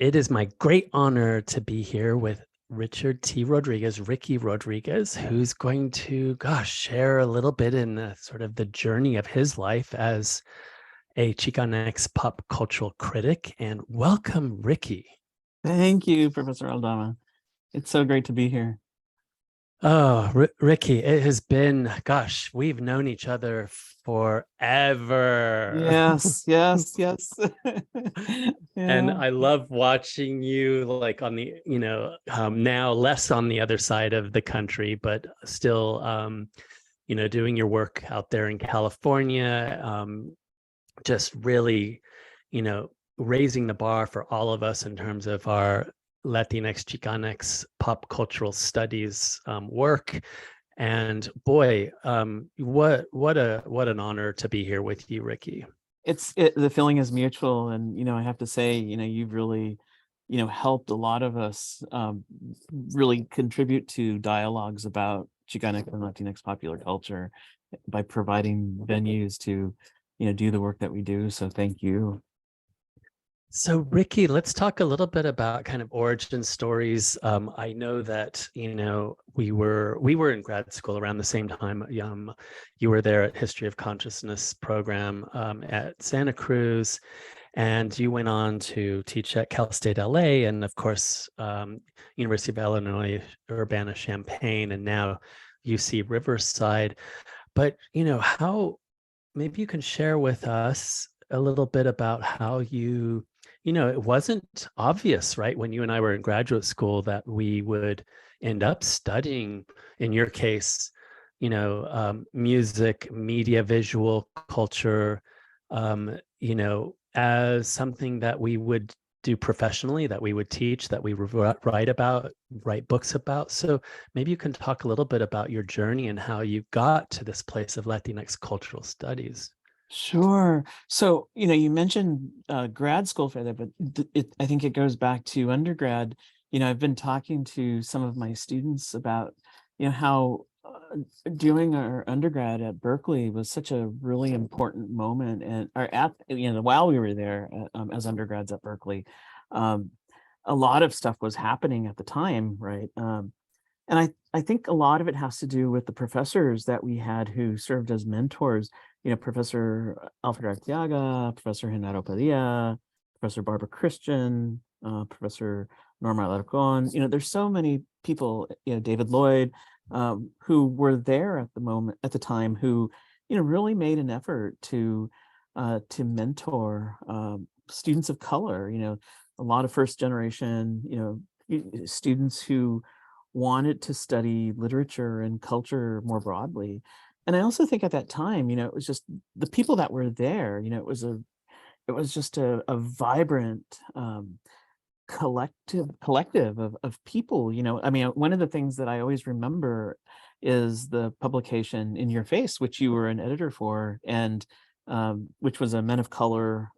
It is my great honor to be here with Ricky Rodriguez, who's going to, share a little bit in sort of the journey of his life as a Chicanx pop cultural critic. And welcome, Ricky. Thank you, Professor Aldama. It's so great to be here. Oh, Ricky, it has been, we've known each other forever. Yes. And I love watching you like on the, now less on the other side of the country, but still, doing your work out there in California, just really, raising the bar for all of us in terms of our Latinx, Chicanx pop cultural studies work. And boy, what an honor to be here with you, Ricky. The feeling is mutual, and I have to say, you've really, helped a lot of us really contribute to dialogues about Chicanx and Latinx popular culture by providing venues to, do the work that we do. So thank you. So, Ricky, let's talk a little bit about kind of origin stories. I know that we were in grad school around the same time. You were there at History of Consciousness program at Santa Cruz, and you went on to teach at Cal State LA, and of course, University of Illinois Urbana-Champaign, and now UC Riverside. But how maybe you can share with us a little bit about how it wasn't obvious, right, when you and I were in graduate school that we would end up studying, in your case, music, media, visual culture, as something that we would do professionally, that we would teach, that we would write books about. So maybe you can talk a little bit about your journey and how you got to this place of Latinx cultural studies. Sure. So, you mentioned grad school for that, but I think it goes back to undergrad. I've been talking to some of my students about, how doing our undergrad at Berkeley was such a really important moment, and while we were there as undergrads at Berkeley, a lot of stuff was happening at the time, right? And I think a lot of it has to do with the professors that we had who served as mentors. Professor Alfred Arteaga, Professor Genaro Padilla, Professor Barbara Christian, Professor Norma Alarcon. There's so many people, David Lloyd, who were there at the time, who, really made an effort to mentor students of color. A lot of first generation, students who wanted to study literature and culture more broadly. And I also think at that time, it was just the people that were there, it was just a vibrant collective of people. One of the things that I always remember is the publication In Your Face, which you were an editor for, and which was a Men of Color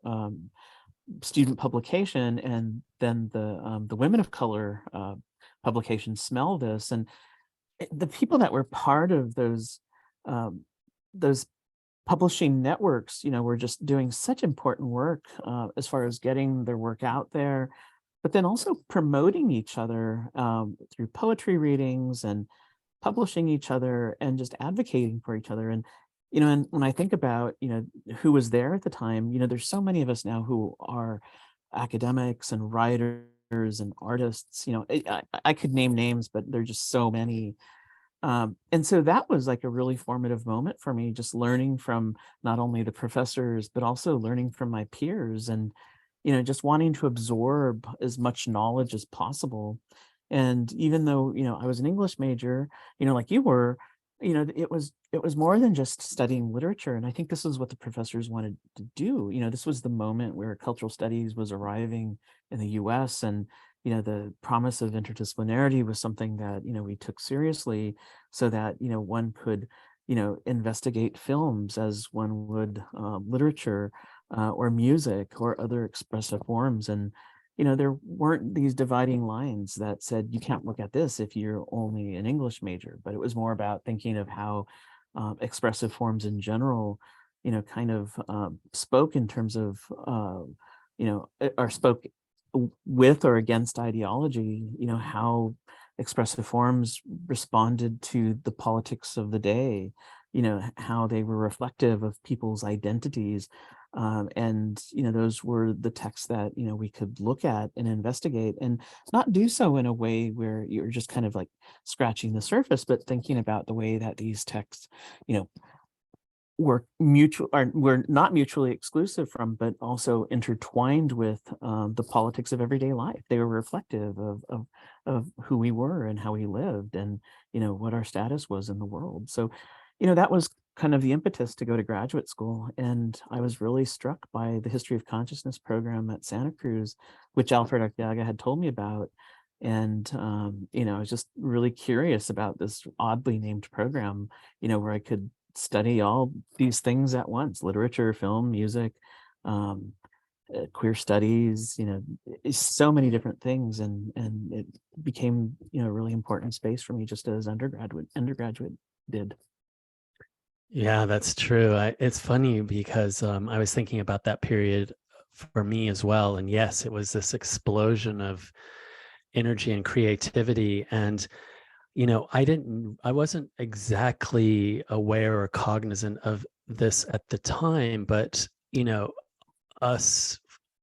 student publication, and then the Women of Color publication, Smell This. And the people that were part of those publishing networks, were just doing such important work as far as getting their work out there, but then also promoting each other through poetry readings and publishing each other and just advocating for each other. And and when I think about who was there at the time, there's so many of us now who are academics and writers and artists. I could name names, but there's just so many. And so that was like a really formative moment for me, just learning from not only the professors, but also learning from my peers, and, just wanting to absorb as much knowledge as possible. And even though, I was an English major, like you were, it was more than just studying literature. And I think this is what the professors wanted to do. This was the moment where cultural studies was arriving in the US, and the promise of interdisciplinarity was something that, we took seriously, so that, one could, investigate films as one would literature or music or other expressive forms. And, there weren't these dividing lines that said, you can't look at this if you're only an English major, but it was more about thinking of how expressive forms in general, kind of spoke in terms of, or spoke with or against ideology, how expressive forms responded to the politics of the day, how they were reflective of people's identities. And those were the texts that we could look at and investigate, and not do so in a way where you're just kind of like scratching the surface, but thinking about the way that these texts were not mutually exclusive from, but also intertwined with the politics of everyday life. They were reflective of who we were and how we lived, and what our status was in the world. So that was kind of the impetus to go to graduate school. And I was really struck by the History of Consciousness program at Santa Cruz, which Alfred Arteaga had told me about. And I was just really curious about this oddly named program, where I could study all these things at once: literature, film, music, queer studies, so many different things. And it became, a really important space for me, just as undergraduate did. Yeah, that's true. It's funny because I was thinking about that period for me as well. And yes, it was this explosion of energy and creativity. And, I wasn't exactly aware or cognizant of this at the time, but, us,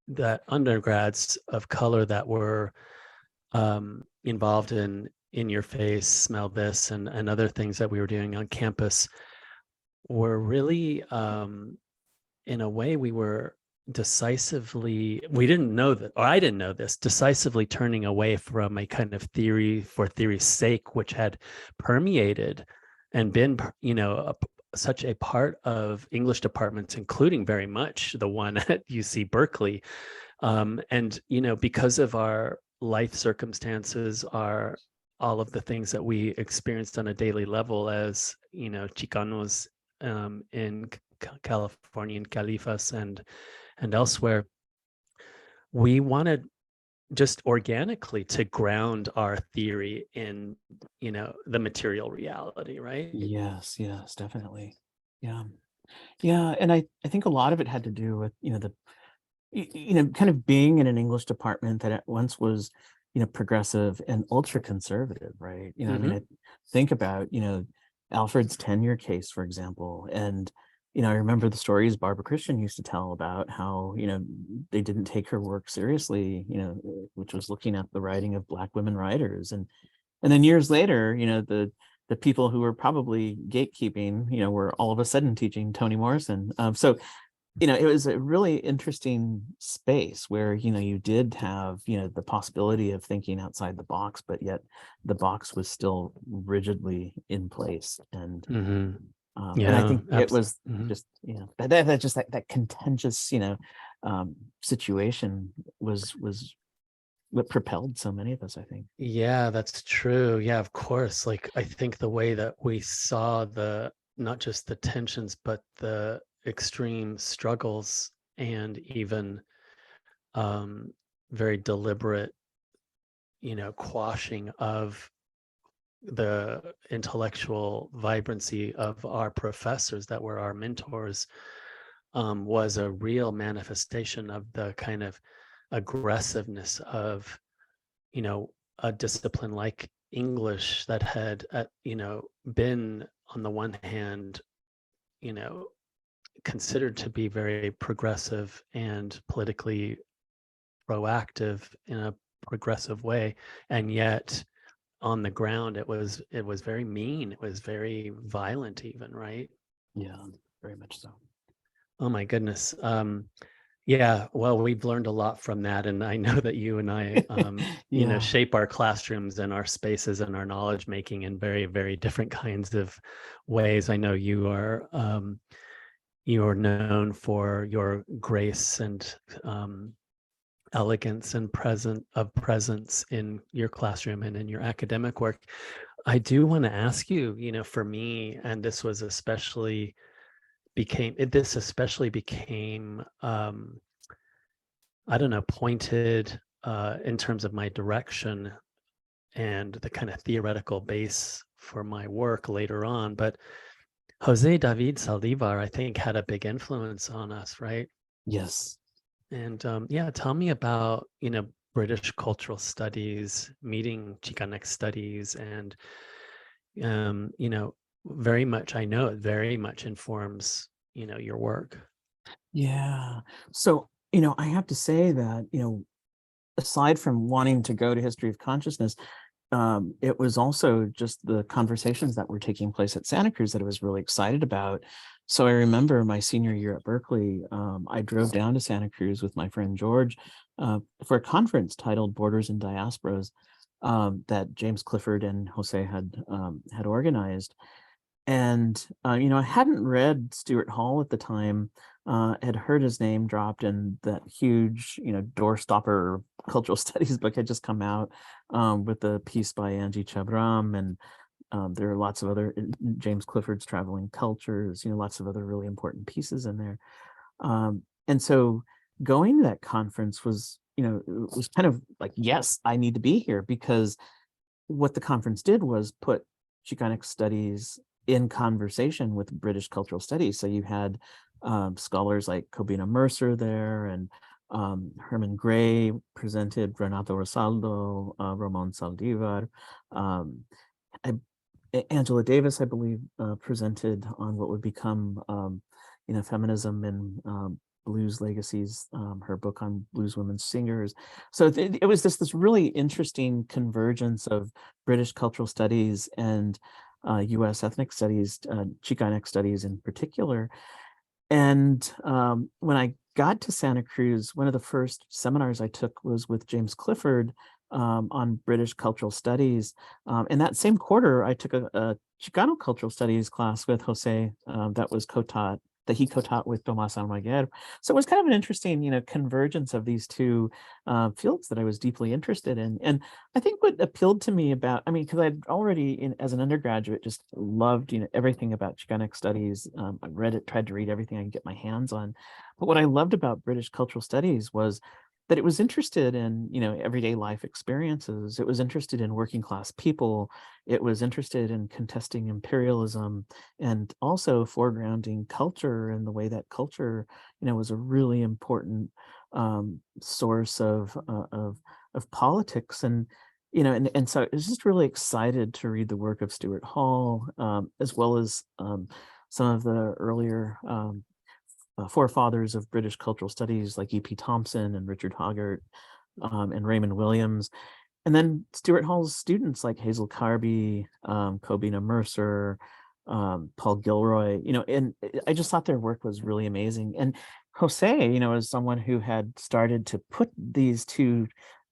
that undergrads of color that were involved in Your Face, Smell This, and other things that we were doing on campus were really, in a way, we were we didn't know that, or I didn't know this, decisively turning away from a kind of theory for theory's sake, which had permeated and been, such a part of English departments, including very much the one at UC Berkeley. And, because of our life circumstances, all of the things that we experienced on a daily level as, Chicanos in California, in Califas and elsewhere, we wanted just organically to ground our theory in, the material reality, right? Yes, definitely. Yeah. Yeah. And I think a lot of it had to do with, kind of being in an English department that at once was, progressive and ultra conservative, right? I mean, I think about, Alfred's tenure case, for example. And, I remember the stories Barbara Christian used to tell about how, they didn't take her work seriously, which was looking at the writing of Black women writers. And then years later, the people who were probably gatekeeping, were all of a sudden teaching Toni Morrison. So it was a really interesting space where, you did have, the possibility of thinking outside the box, but yet the box was still rigidly in place. And and I think it was just, that contentious, situation was what propelled so many of us, I think. Yeah, that's true. Yeah, of course. Like, I think the way that we saw not just the tensions, but the extreme struggles and even very deliberate, quashing of the intellectual vibrancy of our professors that were our mentors, was a real manifestation of the kind of aggressiveness of, a discipline like English that had, been on the one hand, considered to be very progressive and politically proactive in a progressive way, and yet on the ground it was very mean, it was very violent even, right? Yeah, very much so. Oh my goodness. Yeah, well, we've learned a lot from that, and I know that you and I shape our classrooms and our spaces and our knowledge making in very, very different kinds of ways. I know you're known for your grace and elegance and presence in your classroom and in your academic work. I do want to ask you, for me, and this especially became I don't know, pointed in terms of my direction and the kind of theoretical base for my work later on. But Jose David Saldivar, I think, had a big influence on us, right? Yes. And yeah, tell me about, British cultural studies, meeting Chicanx studies, and very much, I know it very much informs, your work. Yeah. So, I have to say that, aside from wanting to go to History of Consciousness, it was also just the conversations that were taking place at Santa Cruz that I was really excited about. So I remember my senior year at Berkeley, I drove down to Santa Cruz with my friend George for a conference titled Borders and Diasporas that James Clifford and Jose had organized. And, I hadn't read Stuart Hall at the time, had heard his name dropped, and that huge, doorstopper cultural studies book had just come out with a piece by Angie Chabram. And there are lots of other, James Clifford's Traveling Cultures, lots of other really important pieces in there. And so going to that conference was, it was kind of like, yes, I need to be here, because what the conference did was put Chicanx studies in conversation with British cultural studies. So you had scholars like Cobina Mercer there, and Herman Gray presented, Renato Rosaldo, Ramon Saldivar. Angela Davis, I believe, presented on what would become, feminism and blues legacies, her book on blues women singers. So it was this really interesting convergence of British cultural studies and U.S. ethnic studies, Chicanx studies in particular. And when I got to Santa Cruz, one of the first seminars I took was with James Clifford on British cultural studies. In that same quarter, I took a Chicano cultural studies class with Jose that he co-taught with Tomas Almaguer. So it was kind of an interesting, convergence of these two fields that I was deeply interested in. And I think what appealed to me about, because I'd already, as an undergraduate, just loved, everything about Chicanx studies. I read it, tried to read everything I could get my hands on. But what I loved about British cultural studies was that it was interested in, everyday life experiences. It was interested in working class people. It was interested in contesting imperialism, and also foregrounding culture, and the way that culture, was a really important source of politics. And, and so I was just really excited to read the work of Stuart Hall, as well as some of the earlier forefathers of British cultural studies like E.P. Thompson and Richard Hoggart and Raymond Williams. And then Stuart Hall's students like Hazel Carby, Cobina Mercer, Paul Gilroy, and I just thought their work was really amazing. And Jose, as someone who had started to put these two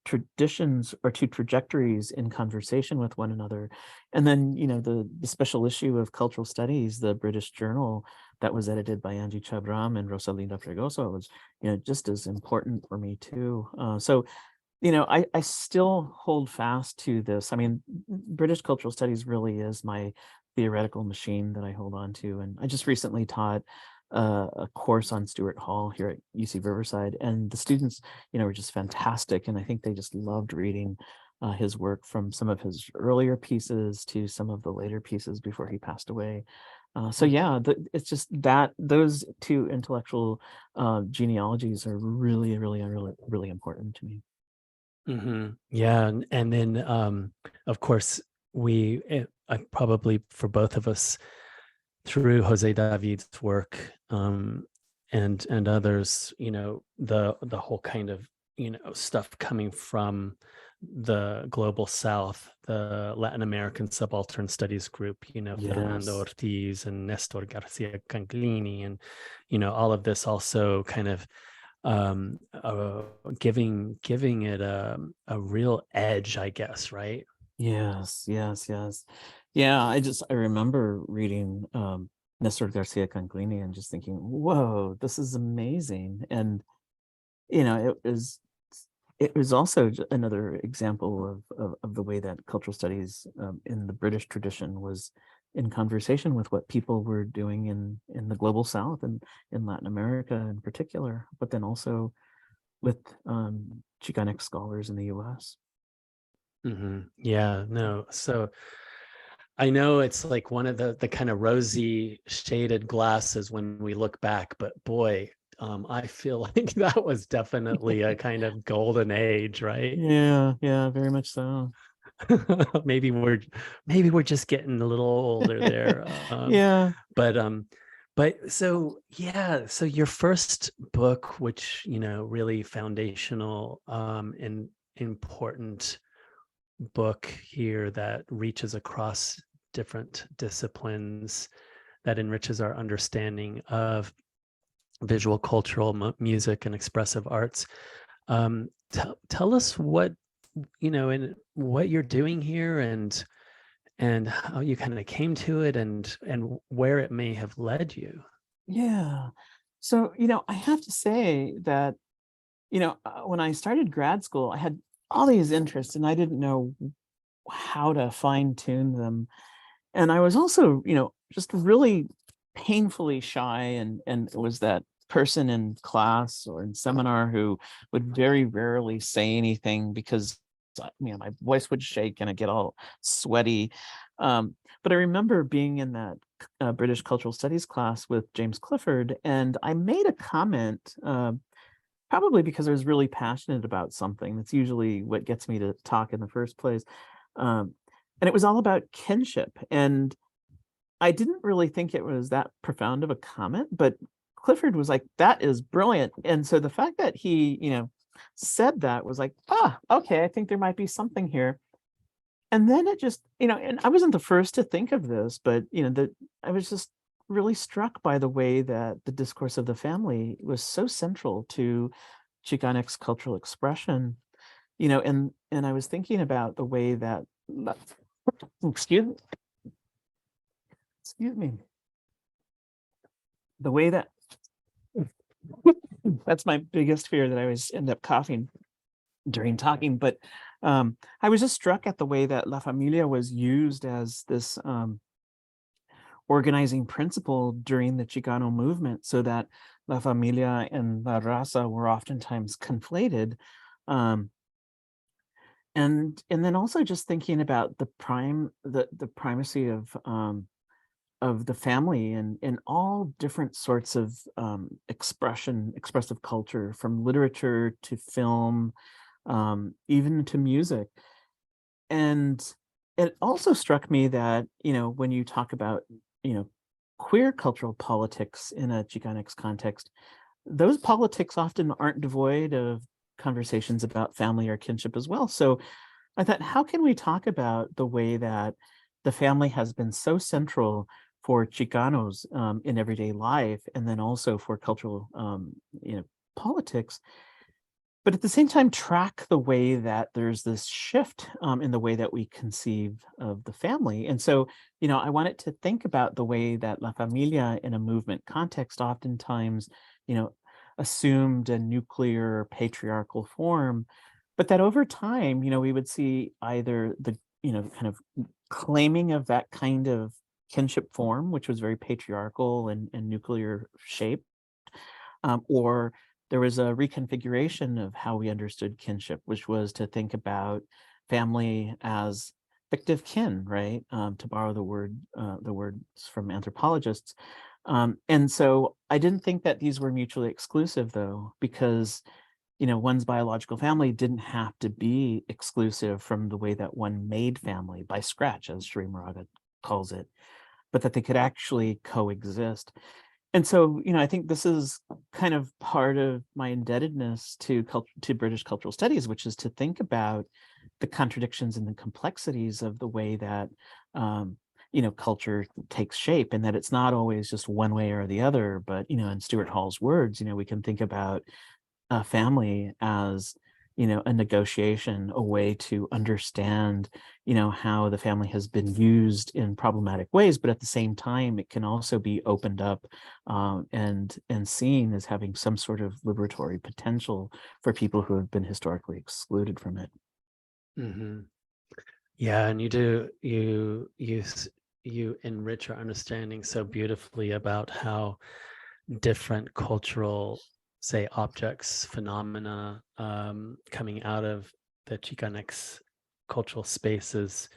traditions or two trajectories in conversation with one another. And then, the special issue of Cultural Studies, the British journal that was edited by Angie Chabram and Rosalinda Fregoso, was, just as important for me too. So, I still hold fast to this. British Cultural Studies really is my theoretical machine that I hold on to. And I just recently taught a course on Stuart Hall here at UC Riverside, and the students, were just fantastic. And I think they just loved reading his work, from some of his earlier pieces to some of the later pieces before he passed away. So yeah, it's just that those two intellectual genealogies are really, really, really, really important to me. Mm-hmm. Yeah, and then of course I probably, for both of us, through Jose David's work and others, the whole kind of stuff coming from the global South, the Latin American Subaltern Studies Group, Fernando Yes. Ortiz and Nestor Garcia Canclini, and all of this also kind of giving it a real edge, I guess, right? Yes, yes, yes. Yeah, I remember reading Nestor Garcia Canclini and just thinking, whoa, this is amazing. And it was also another example of the way that cultural studies in the British tradition was in conversation with what people were doing in the global South and in Latin America in particular, but then also with Chicanx scholars in the U.S. Mm-hmm. Yeah, no. So I know it's like one of the kind of rosy shaded glasses when we look back, but boy, I feel like that was definitely a kind of golden age, right? Yeah, very much so. maybe we're just getting a little older there. Yeah. But so yeah, so your first book, which really foundational and important book here that reaches across different disciplines, that enriches our understanding of visual, cultural, music, and expressive arts. Tell us what and what you're doing here, and how you kind of came to it, and where it may have led you. Yeah. So, I have to say that, when I started grad school, I had all these interests and I didn't know how to fine tune them. And I was also, just really painfully shy, and was that person in class or in seminar who would very rarely say anything because my voice would shake and I get all sweaty. But I remember being in that British Cultural Studies class with James Clifford, and I made a comment, probably because I was really passionate about something. That's usually what gets me to talk in the first place. And it was all about kinship. And I didn't really think it was that profound of a comment, but Clifford was like, "That is brilliant." And so the fact that he, said that was like, okay, I think there might be something here. And then it just, and I wasn't the first to think of this, but that I was just really struck by the way that the discourse of the family was so central to Chicanx cultural expression, and I was thinking about the way that, excuse excuse me, the way that that's my biggest fear, that I always end up coughing during talking. But I was just struck at the way that La Familia was used as this organizing principle during the Chicano movement, so that La Familia and La Raza were oftentimes conflated. Um, and then also just thinking about the primacy of the family in all different sorts of expressive culture, from literature to film, even to music. And it also struck me that, when you talk about, queer cultural politics in a Chicanx context, those politics often aren't devoid of conversations about family or kinship as well. So I thought, how can we talk about the way that the family has been so central for Chicanos in everyday life, and then also for cultural, politics, but at the same time track the way that there's this shift in the way that we conceive of the family. And so, I wanted to think about the way that La Familia in a movement context oftentimes, assumed a nuclear patriarchal form, but that over time, we would see either the, kind of claiming of that kind of kinship form, which was very patriarchal and nuclear shaped, or there was a reconfiguration of how we understood kinship, which was to think about family as fictive kin, right? To borrow the words from anthropologists. And so I didn't think that these were mutually exclusive, though, because one's biological family didn't have to be exclusive from the way that one made family by scratch, as Sri Moraga calls it, but that they could actually coexist. And so, I think this is kind of part of my indebtedness to British cultural studies, which is to think about the contradictions and the complexities of the way that culture takes shape, and that it's not always just one way or the other. But in Stuart Hall's words, we can think about a family as a negotiation, a way to understand how the family has been used in problematic ways, but at the same time it can also be opened up and seen as having some sort of liberatory potential for people who have been historically excluded from it. Mm-hmm. Yeah, and you enrich our understanding so beautifully about how different cultural, say, objects, phenomena coming out of the Chicanx cultural spaces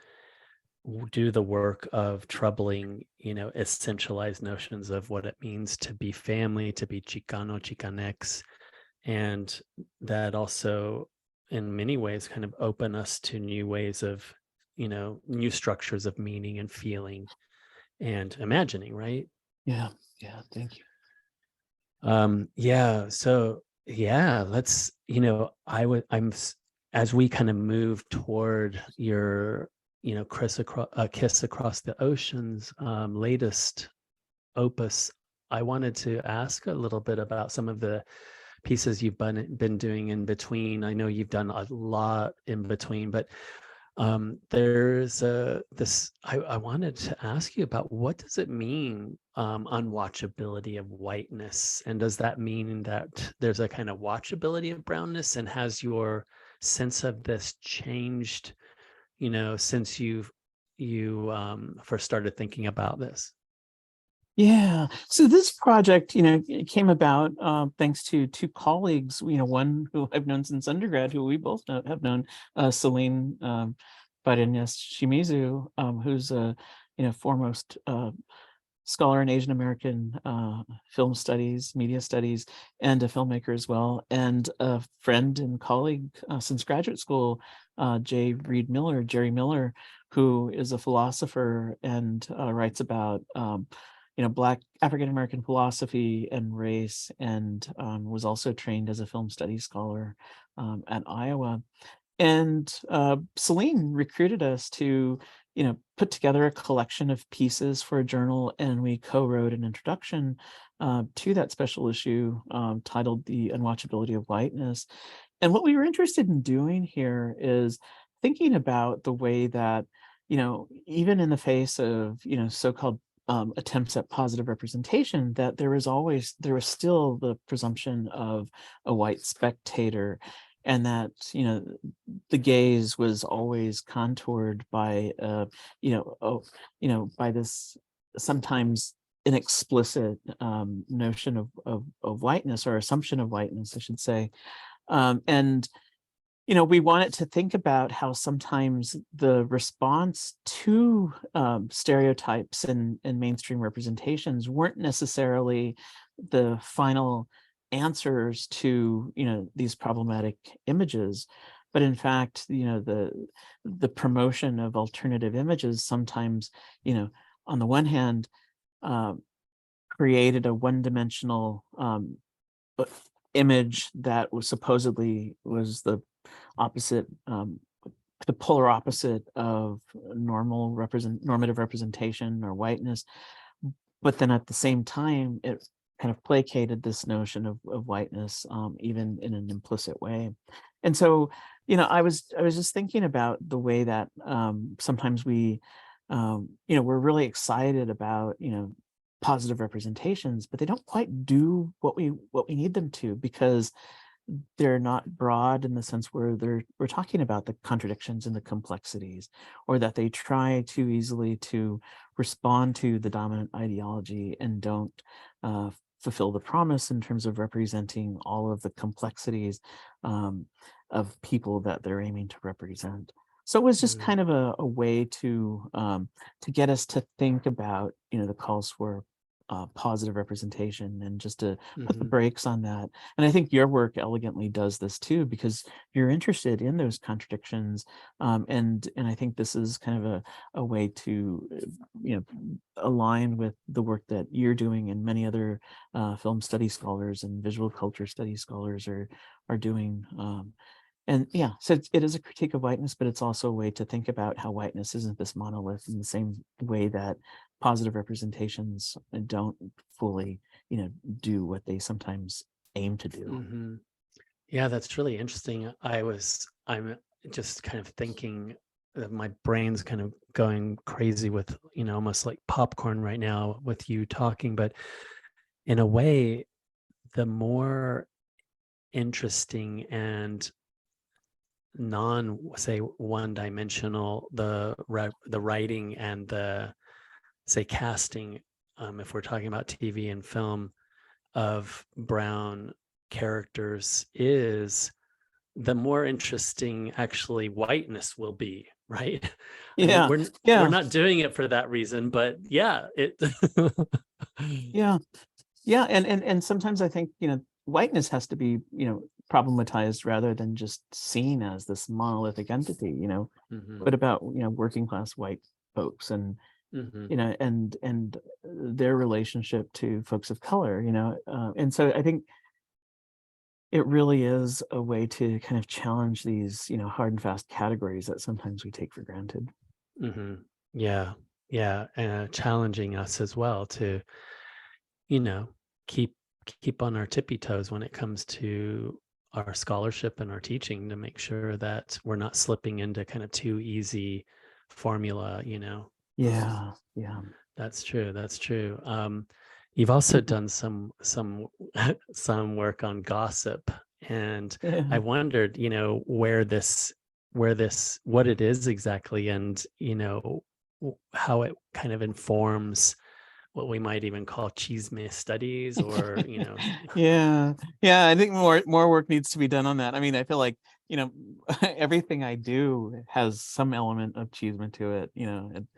do the work of troubling, essentialized notions of what it means to be family, to be Chicano, Chicanx, and that also in many ways kind of open us to new ways of, new structures of meaning and feeling and imagining, right? Yeah. Yeah. Thank you. Yeah, so yeah, let's, as we kind of move toward your, Kiss Across the Oceans latest opus, I wanted to ask a little bit about some of the pieces you've been doing in between. I know you've done a lot in between, but there's this I wanted to ask you about, what does it mean, unwatchability of whiteness, and does that mean that there's a kind of watchability of brownness, and has your sense of this changed, since you first started thinking about this? Yeah. So this project, it came about thanks to two colleagues, one who I've known since undergrad, who we both have known, Celine Barenas Shimizu, who's a foremost scholar in Asian American film studies, media studies, and a filmmaker as well, and a friend and colleague since graduate school, Jerry Miller, who is a philosopher and writes about Black African American philosophy and race, and was also trained as a film studies scholar at Iowa. And Celine recruited us to, put together a collection of pieces for a journal, and we co-wrote an introduction to that special issue titled "The Unwatchability of Whiteness." And what we were interested in doing here is thinking about the way that, even in the face of, so-called attempts at positive representation, that there was still the presumption of a white spectator, and that the gaze was always contoured by by this sometimes inexplicit notion of whiteness, or assumption of whiteness, I should say. And we wanted to think about how sometimes the response to stereotypes and mainstream representations weren't necessarily the final answers to these problematic images, but in fact the promotion of alternative images sometimes on the one hand created a one-dimensional image that was supposedly the opposite, the polar opposite of normative representation or whiteness, but then at the same time it kind of placated this notion of whiteness, even in an implicit way. And so I was just thinking about the way that sometimes we we're really excited about positive representations, but they don't quite do what we need them to, because they're not broad in the sense where we're talking about the contradictions and the complexities, or that they try too easily to respond to the dominant ideology and don't fulfill the promise in terms of representing all of the complexities of people that they're aiming to represent. So it was just kind of a way to get us to think about the calls for positive representation, and just to put the brakes on that. And I think your work elegantly does this too, because you're interested in those contradictions, and I think this is kind of a way to align with the work that you're doing, and many other film study scholars and visual culture study scholars are doing. And yeah, so it is a critique of whiteness, but it's also a way to think about how whiteness isn't this monolith, in the same way that positive representations don't fully, do what they sometimes aim to do. Yeah, that's really interesting. I'm just kind of thinking that my brain's kind of going crazy with, almost like popcorn right now with you talking, but in a way, the more interesting and say one-dimensional the writing and the, say, casting, if we're talking about TV and film, of brown characters is, the more interesting actually whiteness will be, right? I mean, Yeah, we're yeah, not doing it for that reason, but yeah, it yeah, yeah. And sometimes I think, whiteness has to be, problematized rather than just seen as this monolithic entity. Mhm, What about, working class white folks and, mhm. and their relationship to folks of color, and so I think it really is a way to kind of challenge these, hard and fast categories that sometimes we take for granted. Yeah, yeah, challenging us as well to, you know, keep keep on our tippy toes when it comes to our scholarship and our teaching to make sure that we're not slipping into kind of too easy formula. Yeah, yeah. That's true. That's true. You've also done some some work on gossip, and I Yeah. wondered, what it is exactly, and how it kind of informs what we might even call chisme studies, or Yeah. Yeah, I think more work needs to be done on that. I mean, I feel like, you know, everything I do has some element of achievement to it, and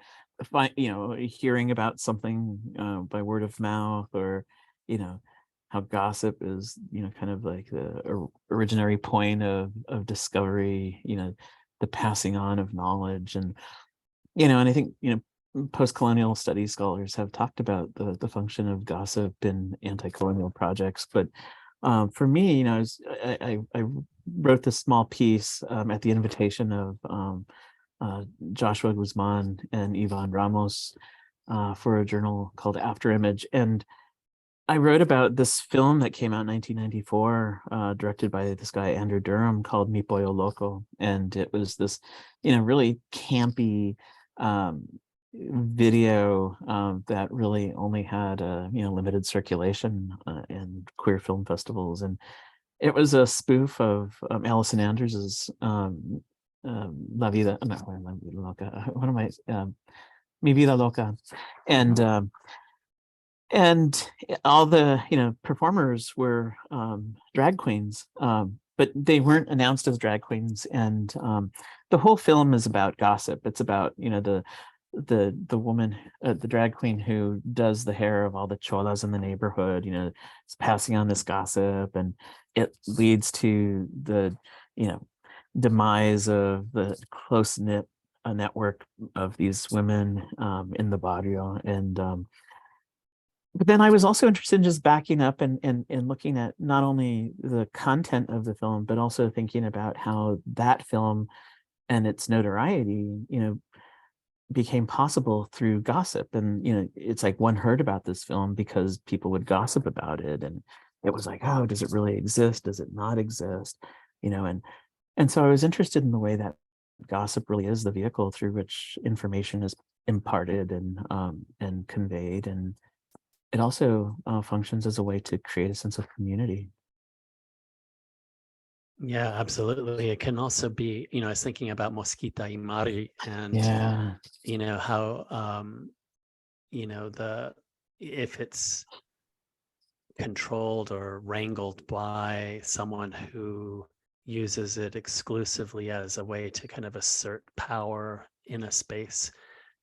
hearing about something by word of mouth, or, you know, how gossip is, kind of like the originary point of discovery, the passing on of knowledge. And I think, post-colonial studies scholars have talked about the function of gossip in anti-colonial projects. But for me, I wrote this small piece at the invitation of Joshua Guzman and Ivan Ramos for a journal called After Image. And I wrote about this film that came out in 1994, directed by this guy, Andrew Durham, called Mi Pollo Loco. And it was this, really campy um, video that really only had, limited circulation in queer film festivals. And it was a spoof of Allison Andrews's La Vida, no, La Vida Loca. What am I? Mi Vida Loca. And and all the performers were drag queens, but they weren't announced as drag queens. And the whole film is about gossip. It's about the woman, the drag queen who does the hair of all the cholas in the neighborhood, is passing on this gossip, and it leads to the demise of the close-knit network of these women in the barrio. And but then I was also interested in just backing up and looking at not only the content of the film, but also thinking about how that film and its notoriety, became possible through gossip. And, it's like one heard about this film because people would gossip about it. And it was like, oh, does it really exist? Does it not exist? And so I was interested in the way that gossip really is the vehicle through which information is imparted and conveyed. And it also functions as a way to create a sense of community. Yeah, absolutely. It can also be, I was thinking about Mosquita y Mari, and Yeah. how the if it's controlled or wrangled by someone who uses it exclusively as a way to kind of assert power in a space,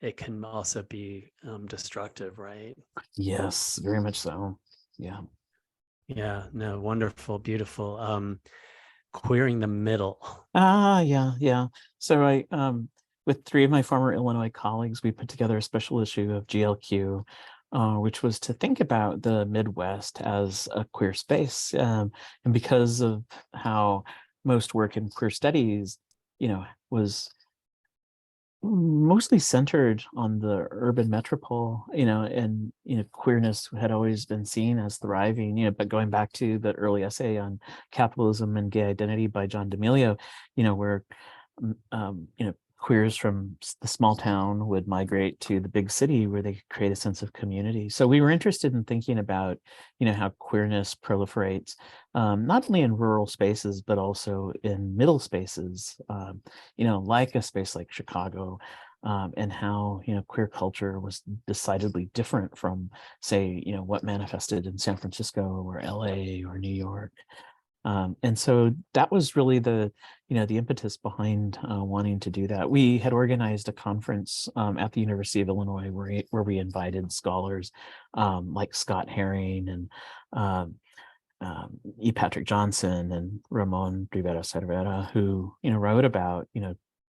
it can also be destructive, right? Yes, very much so. Yeah. Yeah, no, wonderful, beautiful. Queering the middle. Yeah, yeah. So with three of my former Illinois colleagues, we put together a special issue of GLQ, which was to think about the Midwest as a queer space. And because of how most work in queer studies, was mostly centered on the urban metropole, and queerness had always been seen as thriving, but going back to the early essay on capitalism and gay identity by John D'Amelio, where queers from the small town would migrate to the big city where they could create a sense of community. So we were interested in thinking about, how queerness proliferates, not only in rural spaces, but also in middle spaces, like a space like Chicago, and how, queer culture was decidedly different from, say, what manifested in San Francisco or LA or New York. And so that was really the impetus behind wanting to do that. We had organized a conference at the University of Illinois where we invited scholars like Scott Herring and E. Patrick Johnson and Ramon Rivera Cervera, who wrote about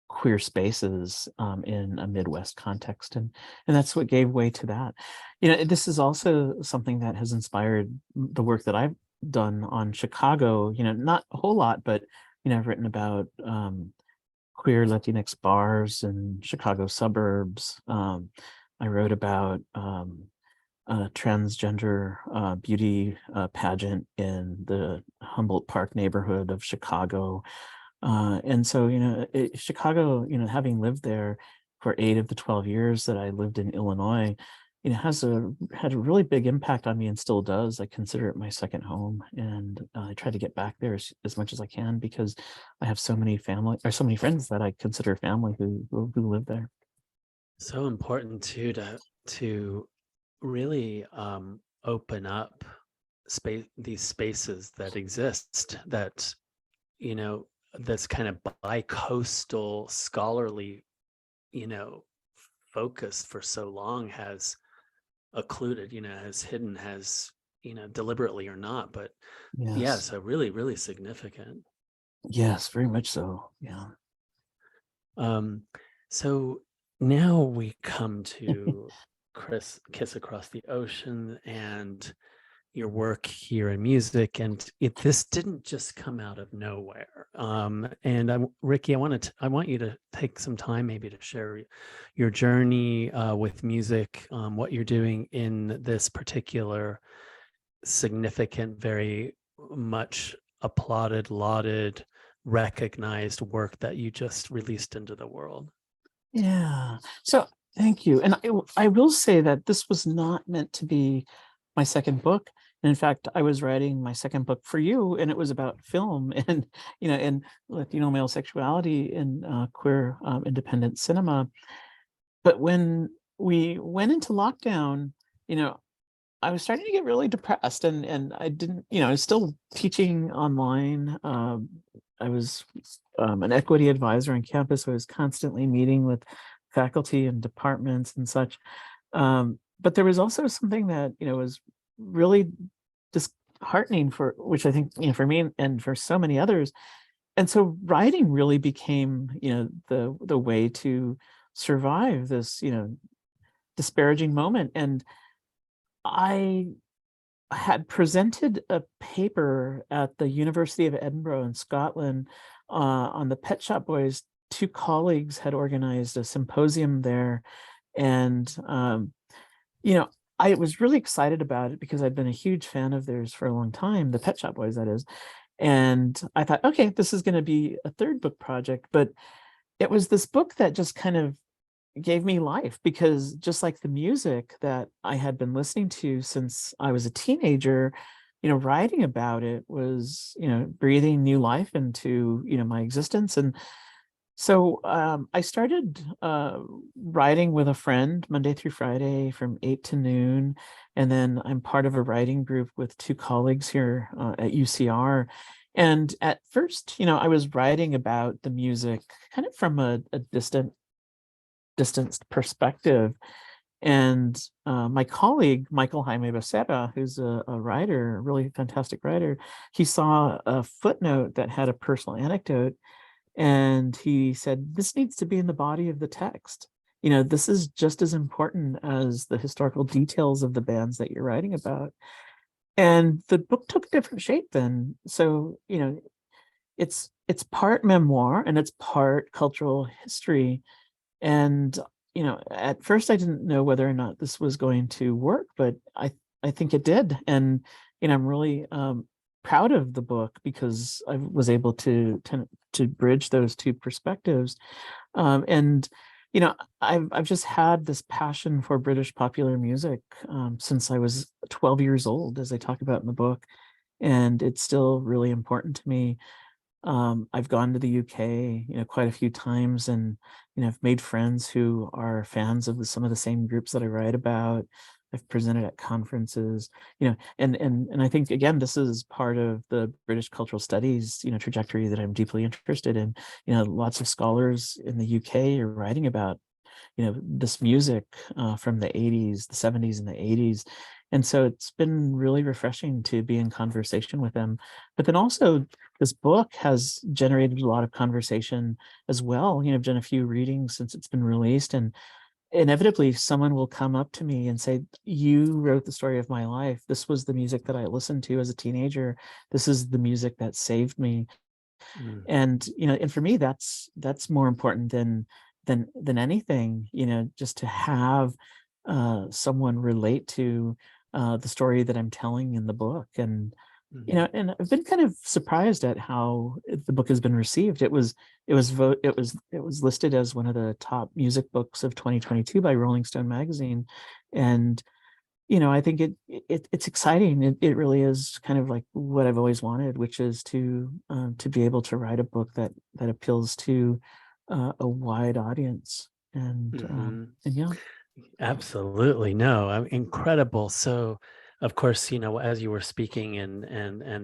queer spaces in a Midwest context, and that's what gave way to that. This is also something that has inspired the work that I've done on Chicago. Not a whole lot, but I've written about queer Latinx bars in Chicago suburbs. I wrote about a transgender beauty pageant in the Humboldt Park neighborhood of Chicago. And so, Chicago, having lived there for 8 of the 12 years that I lived in Illinois, had a really big impact on me and still does. I consider it my second home, and I try to get back there as much as I can because I have so many friends that I consider family who live there. So important too to really open up these spaces that exist, that this kind of bi-coastal scholarly focus for so long has occluded, has hidden, has deliberately or not, but Yes. Yeah, so really, really significant. Yes, very much so. Yeah. So now we come to Kiss Across the Ocean and your work here in music, and this didn't just come out of nowhere. And Ricky, I want you to take some time maybe to share your journey with music, what you're doing in this particular significant, very much applauded, lauded, recognized work that you just released into the world. Yeah. So thank you. And I will say that this was not meant to be my second book. And in fact, I was writing my second book for you, and it was about film and, and Latino male sexuality in queer independent cinema. But when we went into lockdown, I was starting to get really depressed, and I didn't, I was still teaching online. I was an equity advisor on campus. So I was constantly meeting with faculty and departments and such. But there was also something that, was really disheartening which I think, for me and for so many others. And so writing really became, the way to survive this, disparaging moment. And I had presented a paper at the University of Edinburgh in Scotland on the Pet Shop Boys. 2 colleagues had organized a symposium there, and I was really excited about it because I'd been a huge fan of theirs for a long time, the Pet Shop Boys, that is. And I thought, okay, this is going to be a third book project, but it was this book that just kind of gave me life, because just like the music that I had been listening to since I was a teenager, writing about it was, breathing new life into, my existence. And so I started writing with a friend Monday through Friday from 8 to noon. And then I'm part of a writing group with 2 colleagues here at UCR. And at first, I was writing about the music kind of from a distanced perspective. And my colleague, Michael Jaime Becerra, who's a writer, a really fantastic writer, he saw a footnote that had a personal anecdote. And he said, this needs to be in the body of the text. This is just as important as the historical details of the bands that you're writing about. And the book took a different shape then. So, it's part memoir and it's part cultural history. And, at first I didn't know whether or not this was going to work, but I think it did. And, I'm really proud of the book because I was able to bridge those 2 perspectives. And, I've just had this passion for British popular music since I was 12 years old, as I talk about in the book. And it's still really important to me. I've gone to the UK, quite a few times, and I've made friends who are fans of some of the same groups that I write about. I've presented at conferences, and I think, again, this is part of the British cultural studies, trajectory that I'm deeply interested in. Lots of scholars in the UK are writing about, this music from the 80s, the 70s, and the 80s. And so it's been really refreshing to be in conversation with them. But then also, this book has generated a lot of conversation as well. I've done a few readings since it's been released, and inevitably someone will come up to me and say, you wrote the story of my life. This was the music that I listened to as a teenager. This is the music that saved me. Mm. And for me, that's more important than anything, just to have someone relate to the story that I'm telling in the book. And and I've been kind of surprised at how the book has been received. It was listed as one of the top music books of 2022 by Rolling Stone magazine. And I think it's exciting. It really is kind of like what I've always wanted, which is to be able to write a book that appeals to a wide audience. And yeah. Absolutely. No, incredible. So, of course, as you were speaking and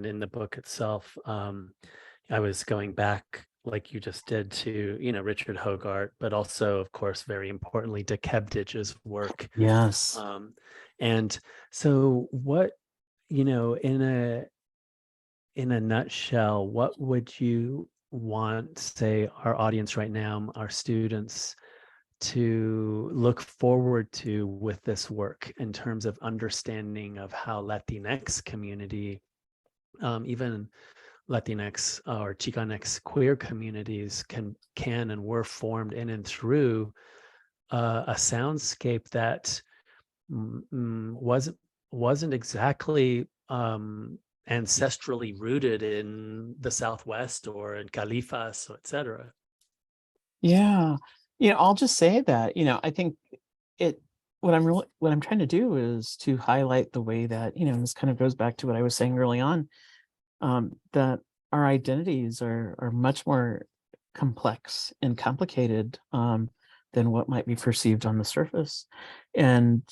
in the book itself, I was going back like you just did to, Richard Hogarth, but also, of course, very importantly, to Kebdich's work. Yes. And so what, in a nutshell, what would you want, say, our audience right now, our students, to look forward to with this work in terms of understanding of how Latinx community, even Latinx or Chicanx queer communities can and were formed in and through a soundscape that wasn't exactly ancestrally rooted in the Southwest or in Califas, et cetera. Yeah. I'll just say that, I think it what I'm trying to do is to highlight the way that, this kind of goes back to what I was saying early on, that our identities are much more complex and complicated than what might be perceived on the surface. And,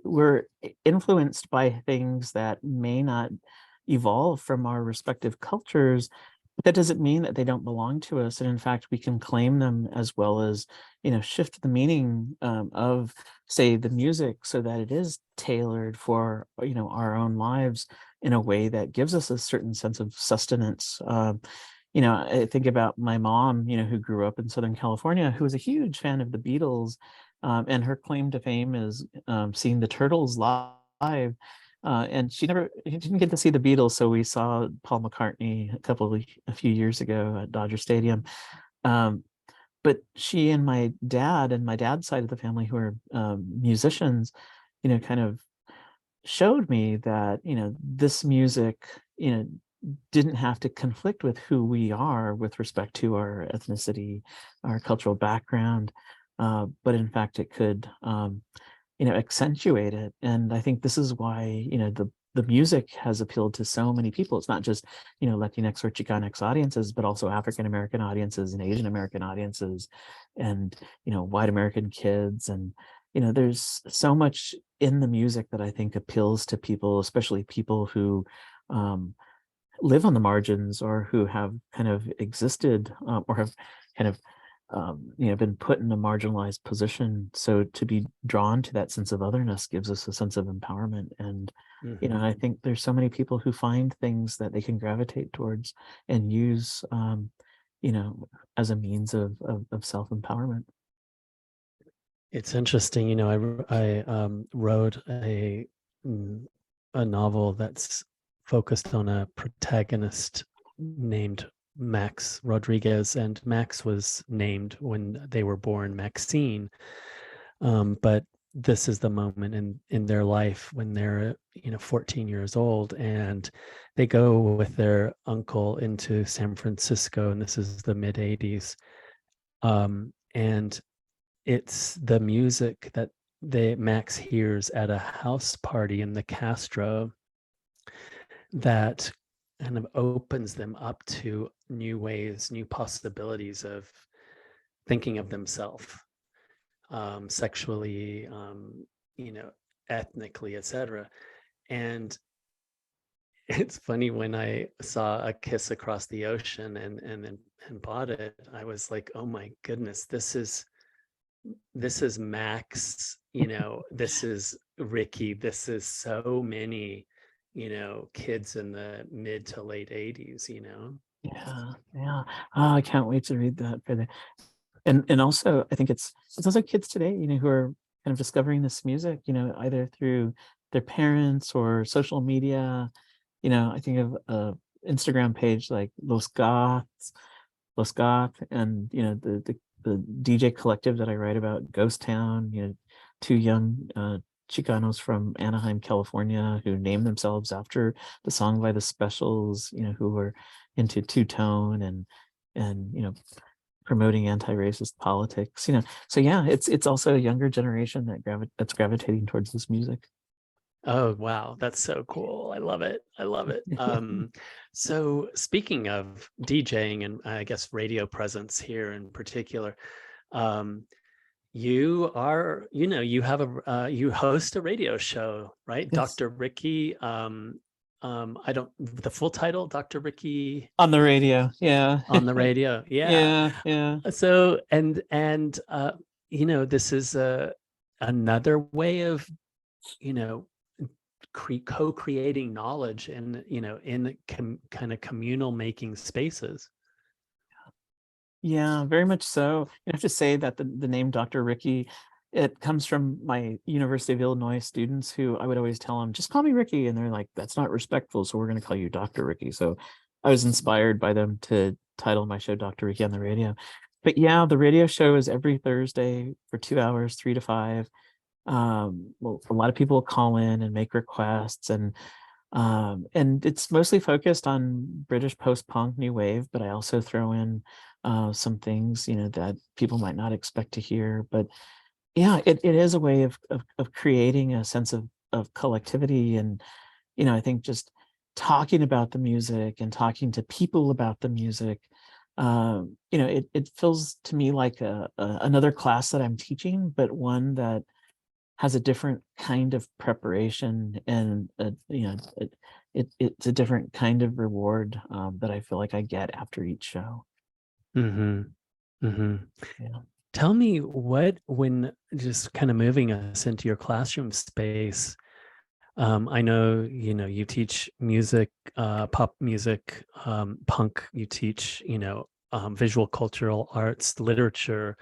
we're influenced by things that may not evolve from our respective cultures, but that doesn't mean that they don't belong to us. And in fact, we can claim them, as well as, shift the meaning of, say, the music so that it is tailored for, our own lives in a way that gives us a certain sense of sustenance. I think about my mom, who grew up in Southern California, who was a huge fan of the Beatles. And her claim to fame is seeing the Turtles live. And she didn't get to see the Beatles, so we saw Paul McCartney a few years ago at Dodger Stadium. But she and my dad's side of the family, who are musicians, kind of showed me that, this music, didn't have to conflict with who we are with respect to our ethnicity, our cultural background, but in fact it could, accentuate it. And I think this is why, the music has appealed to so many people. It's not just, Latinx or Chicanx audiences, but also African American audiences and Asian American audiences, and, white American kids. And, there's so much in the music that I think appeals to people, especially people who live on the margins, or who have kind of existed, or have kind of been put in a marginalized position. So to be drawn to that sense of otherness gives us a sense of empowerment. And I think there's so many people who find things that they can gravitate towards and use, as a means of self-empowerment. It's interesting, I wrote a novel that's focused on a protagonist named Max Rodriguez, and Max was named when they were born Maxine. But this is the moment in their life when they're 14 years old, and they go with their uncle into San Francisco, and this is the mid 80s. And it's the music that Max hears at a house party in the Castro that kind of opens them up to new ways, new possibilities of thinking of themselves, sexually, ethnically, etc. And it's funny, when I saw A Kiss Across the Ocean and bought it, I was like, oh my goodness, this is Max, this is Ricky, this is so many, kids in the mid to late 80s. Yeah, yeah. Oh, I can't wait to read that for the and also I think it's also kids today, who are kind of discovering this music, either through their parents or social media. I think of a Instagram page like Los Goth, and the DJ collective that I write about, Ghost Town, two young Chicanos from Anaheim, California, who named themselves after the song by the Specials, who were into two-tone and promoting anti-racist politics. So yeah, it's also a younger generation that's gravitating towards this music. Oh, wow. That's so cool. I love it. I love it. So speaking of DJing and I guess radio presence here in particular, you are, you have you host a radio show, right? Yes. Dr. Ricky, the full title, Dr. Ricky On the radio. Yeah. on the radio. Yeah. Yeah. Yeah. So, this is another way of, co-creating knowledge and in kind of communal making spaces. Yeah, very much so. I have to say that the name Dr. Ricky, it comes from my University of Illinois students, who I would always tell them, just call me Ricky. And they're like, that's not respectful, so we're going to call you Dr. Ricky. So I was inspired by them to title my show Dr. Ricky on the radio. But yeah, the radio show is every Thursday for 2 hours, 3 to 5. Well, a lot of people call in and make requests, and it's mostly focused on British post-punk new wave, but I also throw in some things that people might not expect to hear. But yeah, it is a way of creating a sense of collectivity, and I think just talking about the music and talking to people about the music, it feels to me like another class that I'm teaching, but one that has a different kind of preparation, and it's a different kind of reward that I feel like I get after each show. Mm-hmm. Mm-hmm. Yeah. Tell me when just kind of moving us into your classroom space. I know, you teach music, pop music, punk, you teach, visual cultural arts, literature,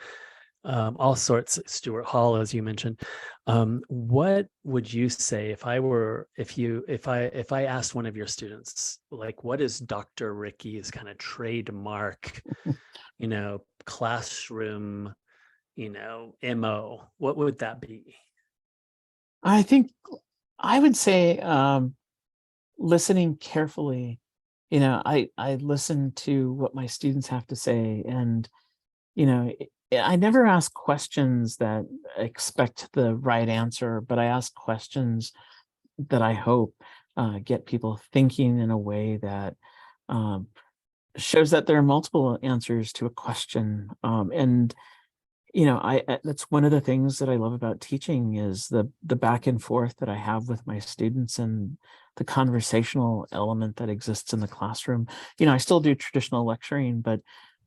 all sorts, Stuart Hall, as you mentioned. What would you say if I asked one of your students, like, what is Dr. Ricky's kind of trademark, classroom, MO, what would that be? I think I would say listening carefully. I listen to what my students have to say, and I never ask questions that expect the right answer, but I ask questions that I hope get people thinking in a way that shows that there are multiple answers to a question. And that's one of the things that I love about teaching, is the back and forth that I have with my students, and the conversational element that exists in the classroom. I still do traditional lecturing, but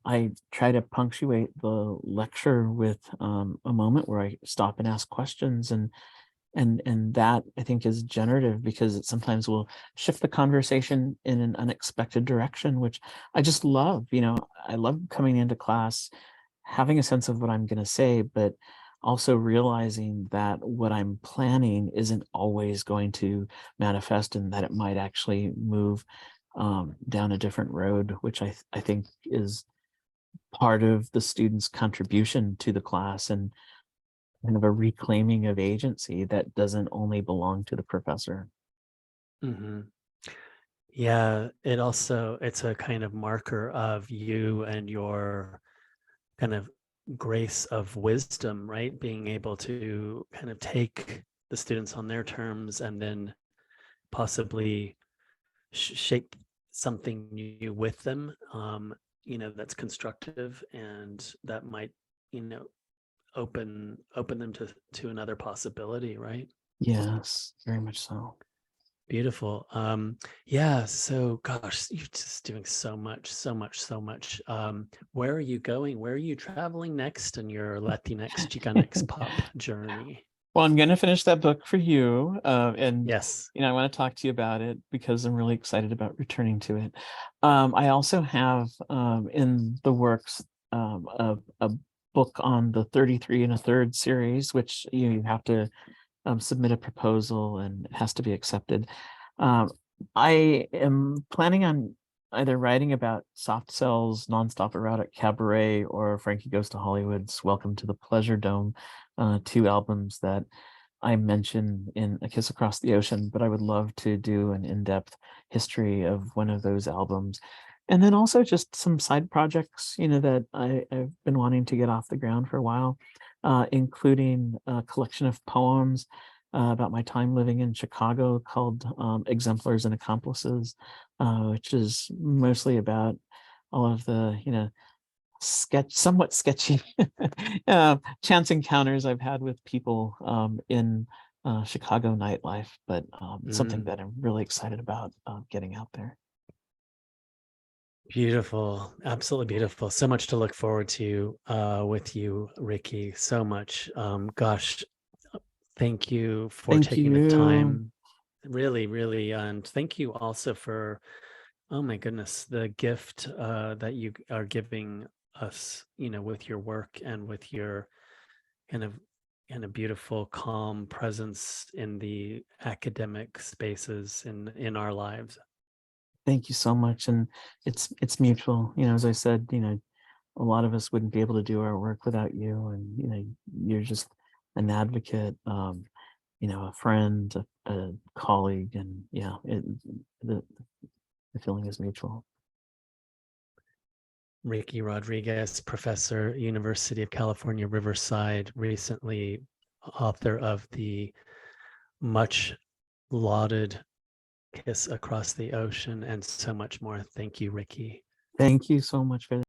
I try to punctuate the lecture with a moment where I stop and ask questions, and that I think is generative, because it sometimes will shift the conversation in an unexpected direction, which I just love. I love coming into class, having a sense of what I'm going to say, but also realizing that what I'm planning isn't always going to manifest, and that it might actually move down a different road, which I think is part of the student's contribution to the class, and kind of a reclaiming of agency that doesn't only belong to the professor. Mm-hmm. Yeah, it's a kind of marker of you and your kind of grace of wisdom, right? Being able to kind of take the students on their terms and then possibly shape something new with them, that's constructive, and that might, open them to another possibility, right? Yes, very much so. Beautiful. Yeah, so gosh, you're just doing so much, so much, so much. Where are you going? Where are you traveling next in your Latinx Chicanx pop journey? Well, I'm going to finish that book for you, and Yes. I want to talk to you about it because I'm really excited about returning to it. I also have in the works a book on the 33 and a third series, which you have to submit a proposal and it has to be accepted. Um, I am planning on either writing about Soft Cell's Nonstop Erotic Cabaret or Frankie Goes to Hollywood's Welcome to the Pleasure Dome, two albums that I mention in A Kiss Across the Ocean, but I would love to do an in-depth history of one of those albums. And then also just some side projects, that I've been wanting to get off the ground for a while, including a collection of poems about my time living in Chicago called Exemplars and Accomplices, which is mostly about all of the, somewhat sketchy chance encounters I've had with people in Chicago nightlife, but it's something that I'm really excited about getting out there. Beautiful. Absolutely beautiful. So much to look forward to with you, Ricky. So much. Gosh, thank you for Thank taking the you. time. Really, really. And thank you also for, oh my goodness, the gift that you are giving us, with your work and with your kind of beautiful, calm presence in the academic spaces in our lives. Thank you so much. And it's mutual. As I said, a lot of us wouldn't be able to do our work without you. And, you're just an advocate, a friend, a colleague, and yeah, the, the feeling is mutual. Ricky Rodriguez, professor, University of California, Riverside, recently author of the much lauded Kiss Across the Ocean and so much more. Thank you, Ricky. Thank you so much for